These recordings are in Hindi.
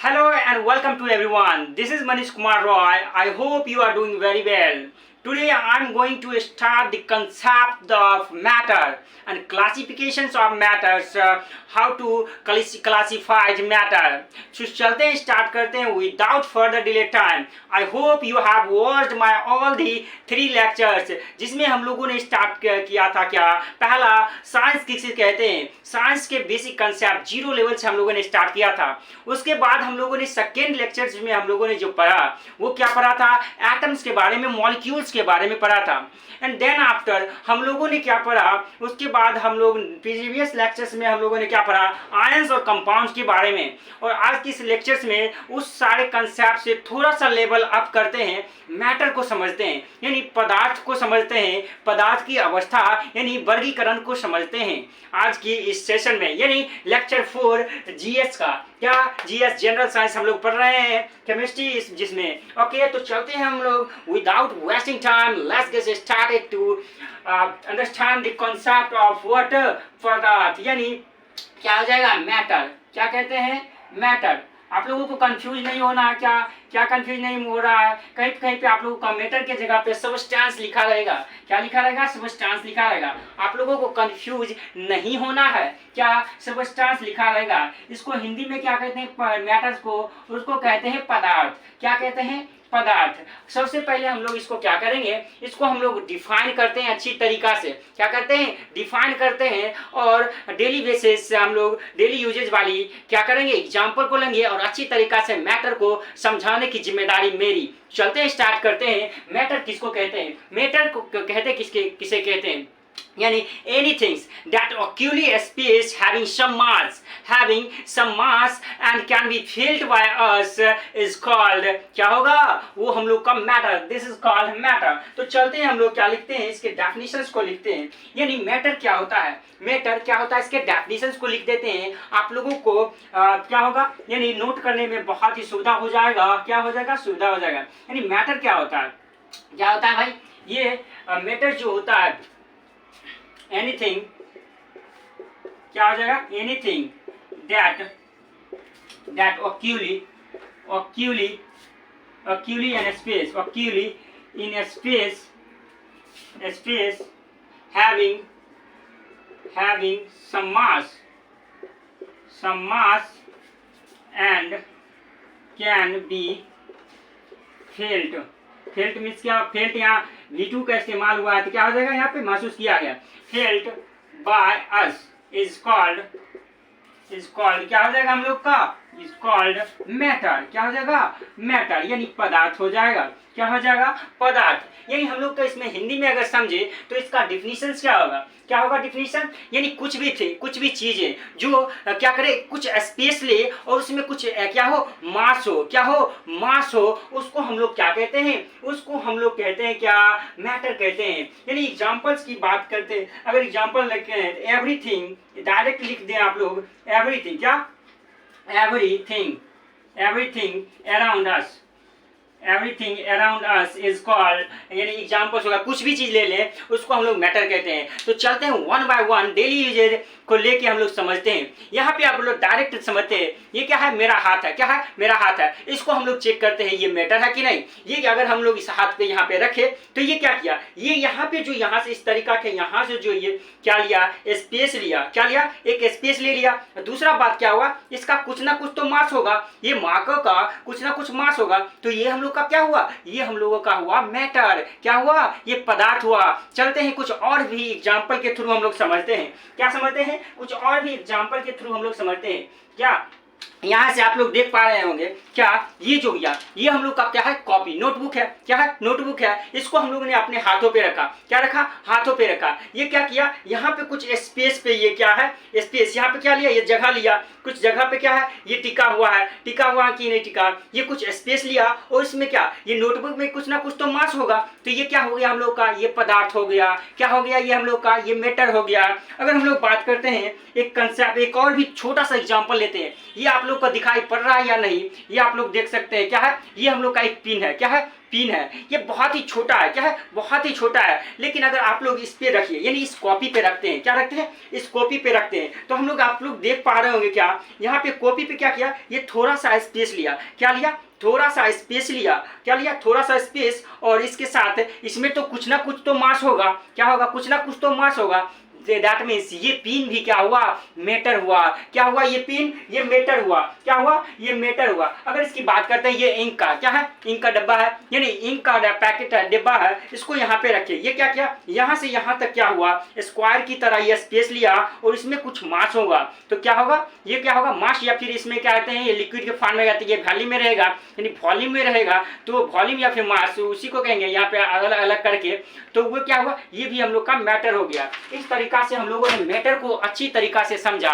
Hello and welcome to everyone. This is Manish Kumar Roy. I hope you are doing very well. Today I am going to start the concept of matter and classifications of matters, how to classify the matter. So चलते हैं start करते हैं without further delay time. I hope you have watched my all the 3 lectures जिसमें हम लोगों ने स्टार्ट किया था क्या पहला साइंस किसे कहते हैं, साइंस के बेसिक कंसेप्ट जीरो लेवल से हम लोगों ने स्टार्ट किया था। उसके बाद हम लोगों ने सेकेंड लेक्चर्स में हम लोगों ने जो पढ़ा वो क्या पढ़ा था, एटम्स के बारे में, मॉलिक्यूल्स के बारे में पढ़ा था। एंड देन आफ्टर हम लोगों ने क्या पढ़ा, उसके बाद हम लोग प्रीवियस लेक्चर्स में हम लोगों ने क्या पढ़ा, आयंस और कंपाउंड्स के बारे में। और आज के इस लेक्चर्स में उस सारे कंसेप्ट से थोड़ा सा लेवल अप करते हैं, मैटर को समझते हैं यानी पदार्थ को समझते हैं, पदार्थ की अवस्था यानी वर्गीकरण को समझते हैं आज की इस सेशन में, यानी लेक्चर 4 जीएस का। क्या जीएस जनरल साइंस हम लोग पढ़ रहे हैं, केमिस्ट्री जिसमें। ओके तो चलते हैं हम लोग without wasting time, let's get started to understand the concept of what पदार्थ यानी क्या हो जाएगा, मैटर। क्या कहते हैं, मैटर। आप लोगों को कंफ्यूज नहीं होना है, क्या कंफ्यूज नहीं हो रहा है, कहीं कहीं पे आप लोगों को मैटर के जगह पे सबस्टेंस लिखा रहेगा। क्या लिखा रहेगा, सबस्टेंस लिखा रहेगा। आप लोगों को कंफ्यूज नहीं होना है, क्या सबस्टेंस लिखा रहेगा। इसको हिंदी में क्या कहते हैं, मैटर्स को, उसको कहते हैं पदार्थ। क्या कहते हैं, पदार्थ। सबसे पहले हम लोग इसको क्या करेंगे, इसको हम लोग डिफाइन करते हैं अच्छी तरीका से। क्या करते हैं, डिफाइन करते हैं और डेली बेसिस से हम लोग डेली यूजेज वाली क्या करेंगे, एग्जाम्पल को लेंगे और अच्छी तरीका से मैटर को समझाने की जिम्मेदारी मेरी। चलते हैं, स्टार्ट करते हैं। मैटर किसको कहते हैं, मैटर को कहते हैं किसे कहते हैं, यानी anything that occurs space having some mass and can be felt by us is called, क्या होगा, वो हम लोग का matter. This is called matter. तो चलते हैं हम लोग क्या लिखते हैं, इसके डेफिनेशंस को लिखते हैं। यानी मैटर क्या होता है, मैटर क्या होता है, इसके डेफिनेशंस को लिख देते हैं। आप लोगों को क्या होगा, यानी नोट करने में बहुत ही सुविधा हो जाएगा। क्या हो जाएगा, सुविधा हो जाएगा। यानी मैटर क्या होता है, क्या होता है भाई, ये मैटर जो होता है anything, क्या हो जाएगा, anything that occurs in a space having some mass and can be felt means क्या, फेल्ट यहाँ V2 का इस्तेमाल हुआ है तो क्या हो जाएगा, यहाँ पे महसूस किया गया। Felt by us is called क्या हो जाएगा हम लोग का, इज कॉल्ड मैटर। क्या हो जाएगा, मैटर यानी पदार्थ हो जाएगा। क्या हो जाएगा, पदार्थ। यानी हम लोग का इसमें हिंदी में अगर समझे तो इसका डिफिनीशन क्या होगा, क्या होगा डिफिनीशन, यानी कुछ भी चीजें जो क्या करे, कुछ स्पेस ले और उसमें कुछ क्या हो, मास हो, उसको हम लोग क्या कहते हैं, उसको हम लोग कहते हैं क्या, मैटर कहते हैं। यानी एग्जांपल्स की बात करते हैं, अगर एग्जांपल लिखते हैं एवरीथिंग, डायरेक्ट लिख दें आप लोग एवरीथिंग, क्या, everything around us is called, यानी एग्जाम्पल्स होगा, कुछ भी चीज ले लें उसको हम लोग मैटर कहते हैं। तो चलते हैं one by one daily uses को लेके हम लोग समझते हैं। यहाँ पे आप लोग डायरेक्ट समझते हैं, ये क्या है, मेरा हाथ है। क्या है, मेरा हाथ है। इसको हम लोग चेक करते हैं ये मैटर है कि नहीं। ये अगर हम लोग इस हाथ पे यहाँ पे रखे तो ये क्या किया, ये यहाँ पे जो यहाँ से इस तरीका के यहाँ से जो ये क्या लिया, स्पेस लिया। क्या लिया, एक स्पेस ले लिया। दूसरा बात क्या हुआ, इसका कुछ ना कुछ तो मास होगा, ये मार्कर का कुछ ना कुछ मास होगा। तो ये हम लोग का क्या हुआ, ये हम लोगों का हुआ मैटर। क्या हुआ, ये पदार्थ हुआ। चलते हैं कुछ और भी एग्जाम्पल के थ्रू हम लोग समझते हैं। क्या समझते हैं, कुछ और भी एग्जाम्पल के थ्रू हम लोग समझते हैं। क्या यहाँ से आप लोग देख पा रहे होंगे, क्या ये जो गया, ये हम लोग का क्या है, कॉपी, नोटबुक है। क्या है, नोटबुक है। इसको हम लोगों ने अपने हाथों पे रखा। क्या रखा, हाथों पे रखा। ये क्या किया, यहाँ पे कुछ स्पेस पे ये क्या है, स्पेस, यहाँ पे क्या लिया, ये जगह लिया। कुछ जगह पे क्या है, ये टिका हुआ है कि नहीं टिका, ये कुछ स्पेस लिया और इसमें क्या, ये नोटबुक में कुछ ना कुछ तो मास होगा। तो ये क्या हो गया हम लोग का, ये पदार्थ हो गया। क्या हो गया, ये हम लोग का ये मैटर हो गया। अगर हम लोग बात करते हैं एक कंसेप्ट, एक और भी छोटा सा एग्जाम्पल लेते हैं। ये आप लोग को दिखाई पड़ रहा है या नहीं, ये आप लोग देख सकते हैं। क्या है, ये हम लोग का एक पिन है। क्या है, पिन है। ये बहुत ही छोटा है। क्या है, बहुत ही छोटा है। लेकिन अगर आप लोग इस पे रखिए, यानी इस कॉपी पे रखते हैं, क्या रखते हैं, इस कॉपी पे रखते हैं, तो हम लोग, आप लोग देख पा रहे होंगे क्या, यहाँ पे कॉपी पे क्या किया, ये थोड़ा सा स्पेस लिया। क्या लिया, थोड़ा सा स्पेस लिया। क्या लिया, थोड़ा सा स्पेस। और इसके साथ इसमें तो कुछ ना कुछ तो मास होगा। क्या होगा, कुछ ना कुछ तो मास होगा। दैट मीन्स ये पिन भी क्या हुआ, मेटर हुआ। क्या हुआ, ये पिन, ये मेटर हुआ। क्या हुआ, ये मेटर हुआ। अगर इसकी बात करते हैं, ये इंक का क्या है, इंक का डब्बा है, यानी इंक का पैकेट है, डिब्बा है, इसको यहाँ पे रखे। ये क्या किया, यहाँ से यहाँ तक क्या हुआ, स्क्वायर की तरह ये स्पेस लिया और इसमें कुछ मास होगा। तो क्या होगा, ये क्या होगा, मास, या फिर इसमें क्या कहते हैं, ये लिक्विड के फॉर्म में रहती है, ये वॉल्यूम में रहेगा, यानी वॉल्यूम में रहेगा। तो वॉल्यूम या फिर मास, उसी को कहेंगे यहाँ पे अलग अलग करके। तो वो क्या हुआ, ये भी हम लोग का मैटर हो गया। इस तरीका से हम लोगों ने मैटर को अच्छी तरीका से समझा।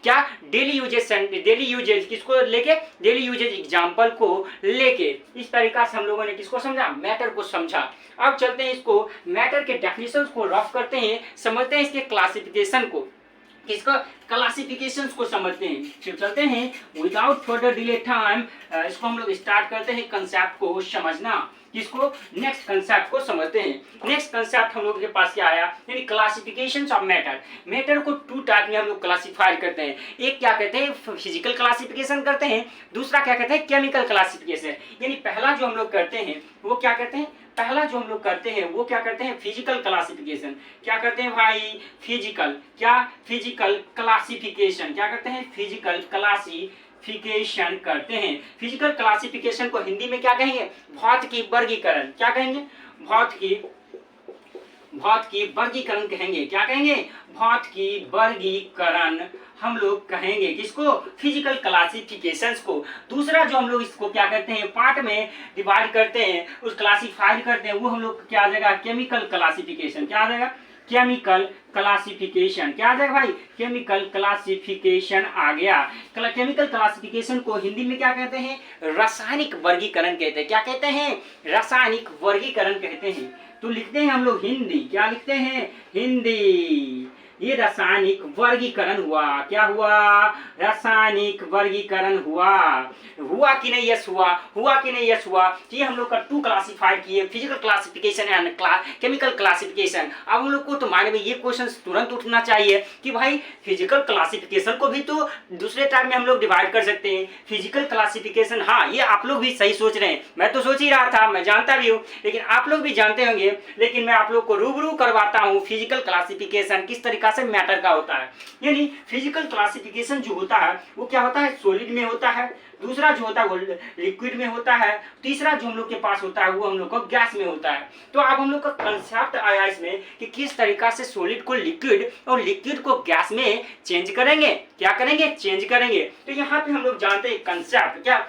क्या, डेली यूजेज किसको लेके, डेली यूजेज एग्जाम्पल को लेके इस तरीका से हम लोगों ने किसको समझा, मैटर को समझा। अब चलते हैं, इसको मैटर के डेफिनेशन को रफ करते हैं, समझते हैं इसके क्लासिफिकेशन को, इसका क्लासिफिकेशन को समझते हैं। फिर चलते हैं विदाउट फर्दर डिले टाइम, इसको हम लोग स्टार्ट करते हैं कंसेप्ट को समझना। किसको, नेक्स्ट कंसेप्ट को समझते हैं। नेक्स्ट कंसेप्ट हम लोग के पास क्या आया, यानी क्लासिफिकेशन ऑफ मैटर। मैटर को टू टाइप में हम लोग क्लासिफाई करते हैं। एक क्या कहते हैं, फिजिकल क्लासिफिकेशन करते हैं, दूसरा क्या कहते हैं, केमिकल क्लासिफिकेशन। यानी पहला जो हम लोग करते हैं वो क्या कहते हैं, पहला जो हम लोग करते हैं वो क्या करते हैं, फिजिकल क्लासिफिकेशन। क्या करते हैं भाई, फिजिकल, क्या, फिजिकल क्लासिफिकेशन। क्या करते हैं, फिजिकल क्लासिफिकेशन करते हैं। फिजिकल क्लासिफिकेशन को हिंदी में क्या कहेंगे, भौतिकी वर्गीकरण। क्या कहेंगे, भौतिकी वर्गीकरण कहेंगे। क्या कहेंगे, भौतिकी वर्गीकरण हम लोग कहेंगे। किसको, फिजिकल क्लासिफिकेशंस को। दूसरा जो हम लोग इसको क्या करते हैं, पार्ट में डिवाइड करते हैं, उस क्लासिफाई करते हैं, वो हम लोग क्या आ जाएगा, केमिकल क्लासिफिकेशन। क्या आ जाएगा, केमिकल क्लासिफिकेशन। क्या आ जाएगा भाई, केमिकल क्लासिफिकेशन आ गया। केमिकल क्लासिफिकेशन को हिंदी में क्या कहते हैं, रासायनिक वर्गीकरण कहते हैं। क्या कहते हैं, रासायनिक वर्गीकरण कहते हैं। तो लिखते हैं हम लोग हिंदी, क्या लिखते हैं, हिंदी। ये रासायनिक वर्गीकरण हुआ। क्या हुआ, रासायनिक वर्गीकरण हुआ। हुआ कि नहीं, यस हुआ। हुआ कि नहीं, यस हुआ। ये हम लोग का टू क्लासिफाइड किए, physical classification and chemical classification. अब हम लोग को तो माइंड में ये क्वेश्चन तुरंत उठना चाहिए कि भाई फिजिकल क्लासिफिकेशन को भी तो दूसरे टाइप में हम लोग डिवाइड कर सकते हैं। फिजिकल क्लासिफिकेशन, हाँ ये आप लोग भी सही सोच रहे हैं, मैं तो सोच ही रहा था, मैं जानता भी हूँ, लेकिन आप लोग भी जानते होंगे। लेकिन मैं आप लोग को रूबरू करवाता हूँ फिजिकल क्लासिफिकेशन किस तरीका से मैटर का होता है। यानी फिजिकल क्लासिफिकेशन जो होता है वो क्या होता है, सॉलिड में होता है, दूसरा जो होता है वो लिक्विड में होता है, तीसरा जो हम लोग के पास होता है वो हम लोग का गैस में होता है। तो अब हम लोग का कंसेप्ट आया इसमें कि किस तरीका से सॉलिड को लिक्विड और लिक्विड को गैस में चेंज करेंगे। क्या करेंगे, चेंज करेंगे। तो यहाँ पे हम लोग जानते हैं कंसेप्ट, क्या,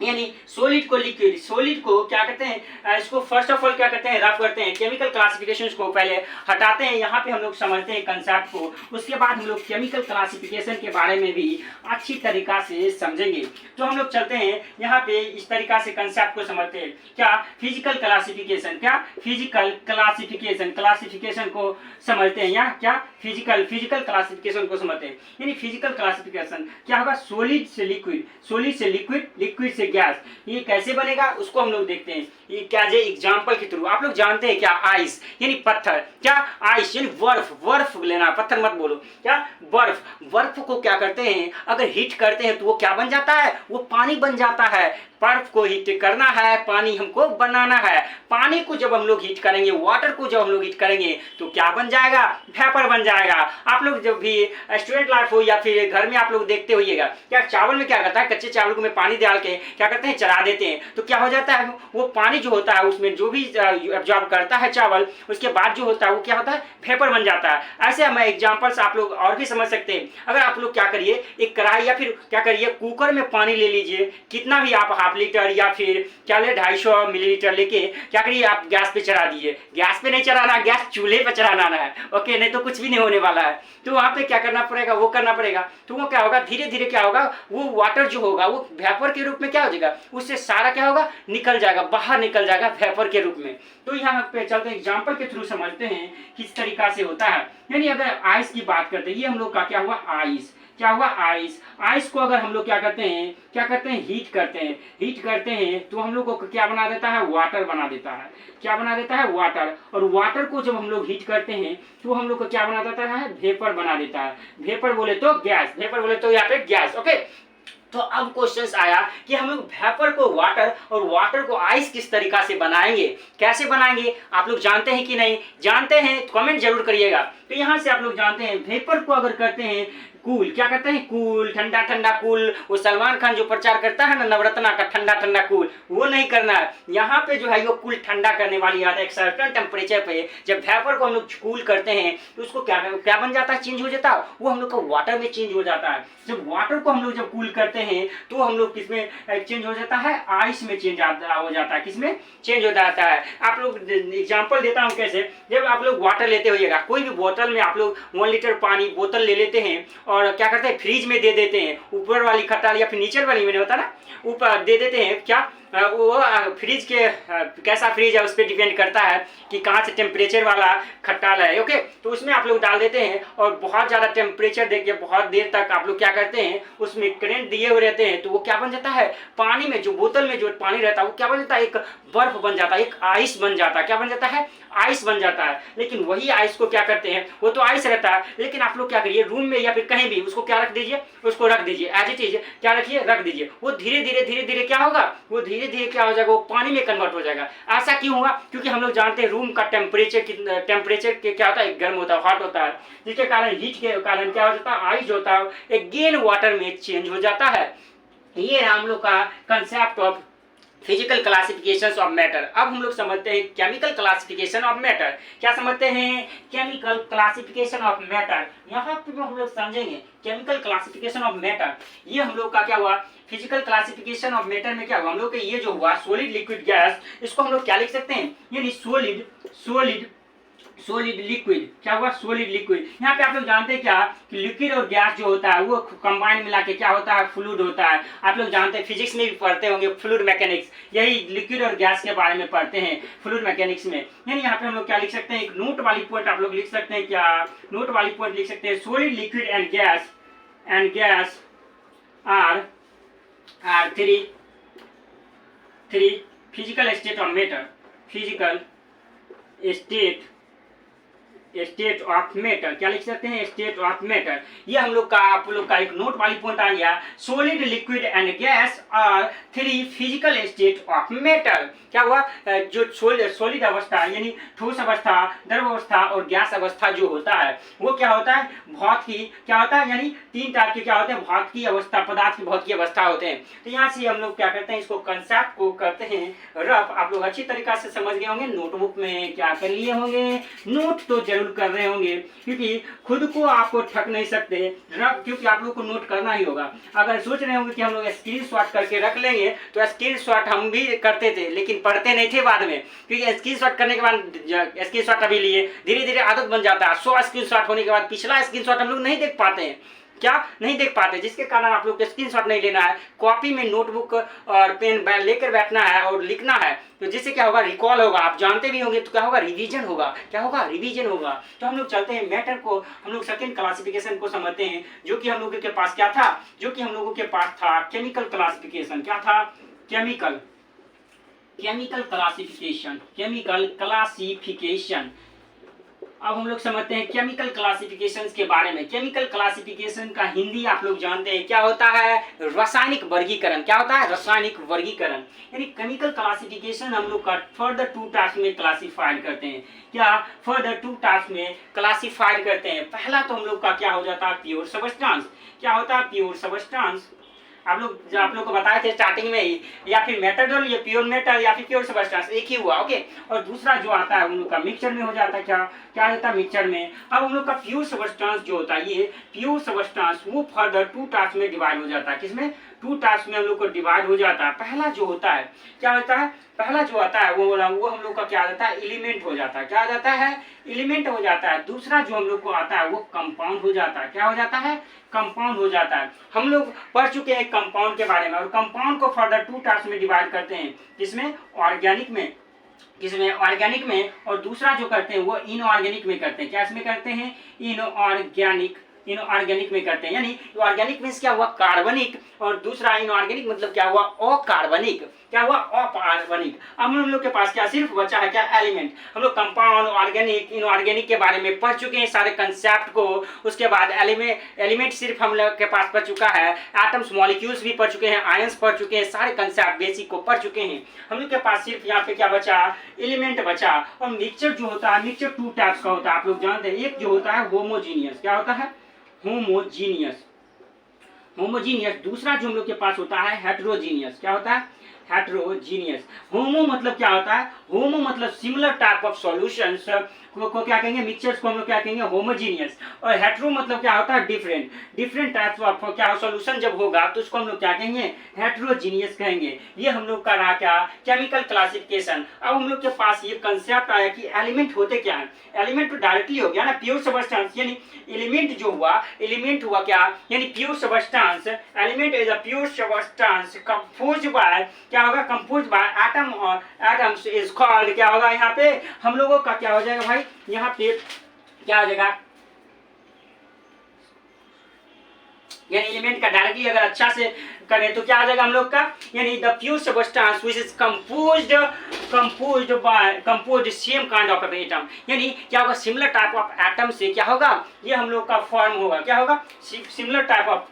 यानी सॉलिड को लिक्विड, सॉलिड को क्या कहते हैं, इसको फर्स्ट ऑफ ऑल क्या करते हैं, रफ करते हैं, केमिकल क्लासिफिकेशन को पहले हटाते हैं, यहाँ पे हम लोग समझते हैं कंसेप्ट को, उसके बाद हम लोग केमिकल क्लासिफिकेशन के बारे में भी अच्छी तरीका से समझेंगे। तो हम लोग चलते हैं यहाँ पे इस तरीका से कंसेप्ट को समझते हैं। क्या, फिजिकल क्लासिफिकेशन, क्या, फिजिकल क्लासिफिकेशन, क्लासिफिकेशन को समझते हैं। यहाँ क्या, फिजिकल क्लासिफिकेशन को समझते हैं। यानी फिजिकल क्लासिफिकेशन क्या होगा, सॉलिड से लिक्विड, सॉलिड से लिक्विड, लिक्विड से गैस, ये कैसे बनेगा उसको हम लोग देखते हैं। ये क्या है, एग्जांपल के थ्रू। आप लोग जानते हैं क्या, आइस यानी पत्थर, क्या, आइस यानी बर्फ, बर्फ लेना, पत्थर मत बोलो, क्या, बर्फ। बर्फ को क्या करते हैं, अगर हीट करते हैं तो वो क्या बन जाता है, वो पानी बन जाता है। बर्फ को हीट करना है, पानी हमको बनाना है। पानी को जब हम लोग हीट करेंगे, वाटर को जब हम लोग हीट करेंगे तो क्या बन जाएगा, वेपर बन जाएगा। आप लोग जब भी स्टूडेंट लाइफ हो या फिर घर में आप लोग देखते होइएगा, क्या चावल में क्या करता है, कच्चे चावल को में पानी डाल के क्या करते हैं, चला देते हैं, तो क्या हो जाता है, वो पानी जो होता है उसमें जो भी एब्जॉर्ब करता है चावल, उसके बाद जो होता है वो क्या होता है, वेपर बन जाता है। ऐसे हम एग्जांपल्स आप लोग और भी समझ सकते हैं। अगर आप लोग क्या करिए, एक कढ़ाई या फिर क्या करिए, कुकर में पानी ले लीजिए, कितना भी आप हाफ लीटर या फिर क्या ले 250 मिलीलीटर लेके क्या करिए, आप गैस पे चढ़ा दीजिए। गैस पे नहीं चढ़ाना, गैस चूल्हे पे चढ़ाना है, ओके, नहीं तो कुछ भी नहीं होने वाला है। तो वहाँ पे क्या करना पड़ेगा, वो करना पड़ेगा। तो वो क्या होगा, धीरे धीरे क्या होगा, वो वाटर जो होगा वो वेपर के रूप में क्या हो जाएगा, उससे सारा क्या होगा, निकल जाएगा, बाहर निकल जाएगा वेपर के रूप में। तो यहाँ पे चलते हैं एग्जाम्पल के थ्रू समझते हैं किस तरीका से होता है। यानी अगर आइस की बात करते हैं, ये हम लोग का क्या हुआ, आइस, क्या हुआ, आइस। आइस को अगर हम लोग क्या करते हैं, हीट करते हैं तो हम लोग को क्या बना देता है, वाटर बना देता है। क्या बना देता है, वाटर। और वाटर को जब हम लोग हीट करते हैं तो हम लोग को क्या बना देता है, वेपर बना देता है। वेपर बोले तो गैस, वेपर बोले तो यहाँ पे गैस। ओके, तो अब क्वेश्चंस आया कि हम लोग वेपर को वाटर और वाटर को आइस किस तरीका से बनाएंगे, कैसे बनाएंगे, आप लोग जानते हैं कि नहीं जानते हैं, कमेंट जरूर करिएगा। तो यहाँ से आप लोग जानते हैं वेपर को अगर करते हैं कूल, क्या करते हैं, कूल, ठंडा ठंडा कूल। वो सलमान खान जो प्रचार करता है ना नवरत्ना का, ठंडा ठंडा कूल, वो नहीं करना है। यहाँ पे जो है वो कूल ठंडा करने वाली आता है एक सर्टेन टेम्परेचर पे। जब वेपर को हम लोग कूल करते हैं तो उसको क्या बन जाता है, चेंज हो जाता है, वो हम लोग का वाटर में चेंज हो जाता है। जब वाटर को हम लोग जब कूल करते हैं तो हम लोग किसमें चेंज हो जाता है, आइस में चेंज हो जाता है। किसमें चेंज हो जाता है, आप लोग एग्जांपल देता हूँ कैसे। जब आप लोग वाटर लेते होइएगा, कोई भी बोतल में आप लोग 1 लीटर पानी बोतल ले लेते हैं और क्या करते हैं, फ्रीज में दे देते हैं। ऊपर वाली खटाल या फिर नीचे वाली, मैंने होता ना, ऊपर दे देते हैं। क्या वो फ्रिज के कैसा फ्रिज है उस पर डिपेंड करता है कि कहाँ से टेम्परेचर वाला खट्टाल है। ओके, तो उसमें आप लोग डाल देते हैं और बहुत ज़्यादा टेम्परेचर देखिए, बहुत देर तक आप लोग क्या करते हैं, उसमें करंट दिए हुए रहते हैं। तो वो क्या बन जाता है, पानी में जो बोतल में जो पानी रहता है वो क्या बन जाता है, एक बर्फ बन जाता है, एक आइस बन जाता है। क्या बन जाता है, आइस बन जाता है। लेकिन वही आइस को क्या करते हैं, वो तो आइस रहता है, लेकिन आप लोग क्या करिए, रूम में या फिर कहीं भी उसको क्या रख दीजिए, उसको रख दीजिए एज इट इज। क्या रखिए, रख दीजिए। वो धीरे धीरे क्या होगा, वो धीरे धीरे क्या हो जाएगा, वो पानी में कन्वर्ट हो जाएगा। ऐसा क्यों हुआ, क्योंकि हम लोग जानते हैं रूम का टेम्परेचर क्या होता है, गर्म होता है, हॉट होता है, जिसके कारण हीट के कारण क्या हो जाता है, आइस होता है एक गेन वाटर में चेंज हो जाता है। ये है हम लोग का concept of physical classification of matter. अब हम लोग समझते हैं केमिकल क्लासिफिकेशन ऑफ मैटर। क्या समझते हैं, केमिकल क्लासिफिकेशन ऑफ मैटर। यहाँ पे जो हम लोग समझेंगे केमिकल क्लासिफिकेशन ऑफ मैटर, ये हम लोग का क्या हुआ, फिजिकल क्लासिफिकेशन ऑफ मैटर में क्या हुआ, हम लोग के ये जो हुआ सॉलिड लिक्विड गैस, इसको हम लोग क्या लिख सकते हैं, यानी सॉलिड लिक्विड। क्या हुआ, सॉलिड लिक्विड। यहाँ पे आप लोग जानते हैं क्या कि लिक्विड और गैस जो होता है वो कंबाइन मिला के क्या होता है, फ्लूइड होता है। आप लोग जानते हैं फिजिक्स में भी पढ़ते होंगे फ्लूइड मैकेनिक्स, यही लिक्विड और गैस के बारे में पढ़ते हैं फ्लूइड मैकेनिक्स में। यानी यहाँ पे हम लोग क्या लिख सकते हैं, एक नोट वाली पॉइंट आप लोग लिख सकते हैं, क्या नोट वाली पॉइंट लिख सकते हैं, solid liquid and gas are three physical state of matter, physical state of matter. क्या लिख सकते हैं, स्टेट ऑफ मैटर। ये हम लोग का आप लोग का एक नोट वाली पॉइंट आ गया, solid liquid and gas are 3 physical state of matter. क्या हुआ, जो सॉलिड अवस्था यानी ठोस अवस्था, द्रव अवस्था और गैस अवस्था जो होता है वो क्या होता है, भौतिकी। क्या होता है, यानी 3 टाइप के क्या होते हैं, भौतिकी अवस्था, पदार्थ की भौतिकी अवस्था होते हैं। तो यहाँ से हम लोग क्या करते हैं, इसको कंसेप्ट को करते हैं रफ। आप लोग अच्छी तरीका से समझ गए होंगे, नोटबुक में क्या कर लिए होंगे, नोट तो जरूर कर रहे होंगे, क्योंकि खुद को आपको ठग नहीं सकते रफ, क्योंकि आप लोग को नोट करना ही होगा। अगर सोच रहे होंगे कि हम लोग स्क्रीनशॉट करके रख लेंगे, तो स्क्रीनशॉट हम भी करते थे लेकिन पढ़ते नहीं थे बाद में, क्योंकि स्क्रीनशॉट करने के बाद स्क्रीनशॉट अभी लिए धीरे धीरे आदत बन जाता है। 100 स्क्रीनशॉट होने के बाद पिछला स्क्रीनशॉट हम लोग नहीं देख पाते हैं, क्या नहीं देख पाते, जिसके कारण आप लोग को स्क्रीनशॉट नहीं लेना है, कॉपी में नोटबुक और पेन लेकर बैठना है और लिखना है। तो जिससे क्या होगा, रिकॉल होगा, आप जानते भी होंगे तो क्या होगा, रिवीजन होगा। क्या होगा, रिवीजन होगा। तो हम लोग चलते हैं मैटर को, हम लोग सेकंड क्लासिफिकेशन को समझते हैं, जो कि हम लोगों के पास क्या था, जो कि हम लोगों के पास था केमिकल क्लासिफिकेशन। क्या था, केमिकल क्लासिफिकेशन। अब हम लोग समझते हैं केमिकल क्लासिफिकेशन के बारे में। केमिकल क्लासिफिकेशन का हिंदी आप लोग जानते हैं क्या होता है, रासायनिक वर्गीकरण। क्या होता है, रासायनिक वर्गीकरण। यानी केमिकल क्लासिफिकेशन हम लोग का फर्दर 2 टास्क में क्लासिफाइड करते हैं। क्या, फर्दर 2 टास्क में क्लासिफाइड करते हैं। पहला तो हम लोग का क्या हो जाता है, प्योर सबस्टेंस। क्या होता है, प्योर सबस्टेंस। आप लोग को बताए थे स्टार्टिंग में ही, या फिर मेटाडोल, या प्योर मेटल, या फिर प्योर सबस्टेंस, एक ही हुआ। ओके, और दूसरा जो आता है उन लोग का मिक्सचर में हो जाता है। क्या रहता है, मिक्सचर में। अब हम लोग का प्योर सबस्टेंस जो होता है, ये प्योर सबस्टेंस वो फर्दर 2 टास्क में डिवाइड हो जाता है। किसमें, 2 टास्क में हम लोग को डिवाइड हो जाता है। पहला जो होता है, क्या होता है, पहला जो आता है वो हम लोग का क्या आ जाता है, एलिमेंट हो जाता है। क्या आ जाता है, एलिमेंट हो जाता है। दूसरा जो हम लोग को आता है वो कंपाउंड हो जाता है। क्या हो जाता है, कंपाउंड हो जाता है। हम लोग पढ़ चुके हैं कंपाउंड के बारे में, और कंपाउंड को फर्दर 2 टास्क में डिवाइड करते हैं। किसमें, ऑर्गेनिक में, और दूसरा जो करते हैं वो इनऑर्गेनिक में करते हैं। क्या इसमें करते हैं, इनऑर्गेनिक इनऑर्गेनिक में करते हैं। यानी ऑर्गेनिक मीन्स क्या हुआ, कार्बनिक, और दूसरा इनऑर्गेनिक मतलब क्या हुआ, अकार्बनिक। क्या हुआ, अकार्बनिक। अब हम लोग के पास क्या सिर्फ बचा है, क्या, एलिमेंट। हम लोग कंपाउंड, ऑर्गेनिक, इनऑर्गेनिक के बारे में पढ़ चुके हैं सारे कंसेप्ट को। उसके बाद एलिमेंट सिर्फ हम लोग के पास पढ़ चुका है, एटम्स, मॉलिक्यूल्स भी पढ़ चुके हैं, आयंस पढ़ चुके हैं, सारे कंसेप्ट बेसिक को पढ़ चुके हैं। हम लोग के पास सिर्फ यहाँ पे क्या बचा, एलिमेंट बचा। और मिक्सचर जो होता है, मिक्सचर टू टाइप्स का होता है, आप लोग जानते हैं। एक जो होता है होमोजीनियस, क्या होता है, होमोजीनियस, होमोजीनियस। दूसरा जो हम लोग के पास होता है हेट्रोजीनियस, क्या होता है, हेट्रोजीनियस। होमो मतलब क्या होता है, होमो मतलब सिमिलर टाइप ऑफ सॉल्यूशंस को क्या कहेंगे, मिक्सचर्स को हम लोग क्या कहेंगे, होमोजीनियस। और हेट्रो मतलब क्या होता है, डिफरेंट, डिफरेंट टाइप्स ऑफ क्या सॉल्यूशन जब होगा तो उसको हम लोग क्या कहेंगे, हेट्रोजीनियस कहेंगे। ये हम लोग का रहा क्या, केमिकल क्लासिफिकेशन। अब हम लोग के पास ये कंसेप्ट आया कि एलिमेंट होते क्या है। एलिमेंट तो डायरेक्टली हो गया ना, प्योर सबस्टेंस, यानी एलिमेंट जो हुआ, एलिमेंट हुआ क्या, यानी pure substance. Element is a pure substance composed bye, क्या होगा, कंपोज्ड बाय एटम, और एटम्स इज कॉल्ड, क्या होगा यहाँ पे हम लोगों का क्या हो जाएगा भाई, यहाँ पे क्या हो जाएगा, यानी एलिमेंट का डायरेक्टली अगर अच्छा से करें तो क्या आ जाएगा हम लोग का, यानी the pure substance which is composed same kind of atom. यानी क्या होगा, सिमिलर टाइप ऑफ एटम से क्या होगा, ये हम लोग का फॉर्म होगा, क्या होगा, सिमिलर टाइप ऑफ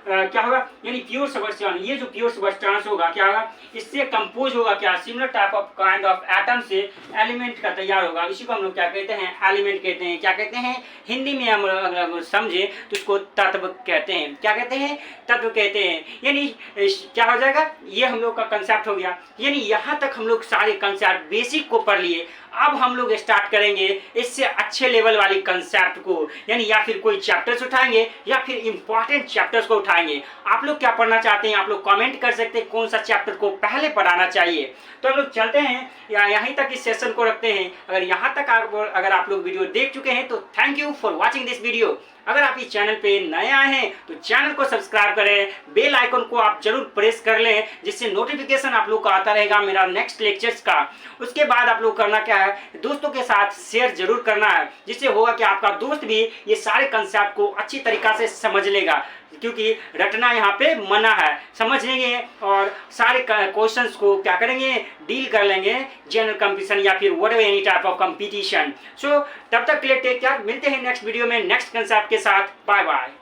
क्या होगा, यानी प्योर सबस्टेंस। ये जो प्योर सबस्टेंस होगा क्या होगा, इससे कंपोज होगा क्या, similar type of kind of atom से एलिमेंट का तैयार होगा। इसी को हम लोग क्या कहते हैं, एलिमेंट कहते हैं। क्या कहते हैं, हिंदी में हम अगर समझे तो उसको तत्व कहते हैं। क्या कहते हैं, तत्व कहते हैं। यानी क्या हो जाएगा, ये हम लोग का कंसेप्ट हो गया। यानी यहाँ तक हम लोग सारे कंसेप्ट बेसिक को पढ़ लिए। अब हम लोग स्टार्ट करेंगे इससे अच्छे लेवल वाली कंसेप्ट को, यानी या फिर कोई चैप्टर्स उठाएंगे या फिर इंपॉर्टेंट चैप्टर्स को उठाएंगे। आप लोग क्या पढ़ना चाहते हैं, आप लोग कमेंट कर सकते हैं कौन सा चैप्टर को पहले पढ़ाना चाहिए। तो हम लोग चलते हैं या यहीं तक इस सेशन को रखते हैं। अगर यहाँ तक अगर आप लोग वीडियो देख चुके हैं तो thank you for watching this video. अगर आप इस चैनल पे नए आए हैं तो चैनल को सब्सक्राइब करें, बेल आइकन को आप जरूर प्रेस कर लें, जिससे नोटिफिकेशन आप लोग का आता रहेगा मेरा नेक्स्ट लेक्चर्स का। उसके बाद आप लोग करना क्या है, दोस्तों के साथ शेयर जरूर करना है, जिससे होगा कि आपका दोस्त भी ये सारे कंसेप्ट को अच्छी तरीका से समझ लेगा, क्योंकि रटना यहाँ पे मना है। समझ लेंगे और सारे क्वेश्चंस को क्या करेंगे, डील कर लेंगे, जनरल कंपटीशन या फिर whatever any type of competition. So तब तक के लिए टेक केयर, मिलते हैं नेक्स्ट वीडियो में नेक्स्ट कंसेप्ट के साथ। Bye bye.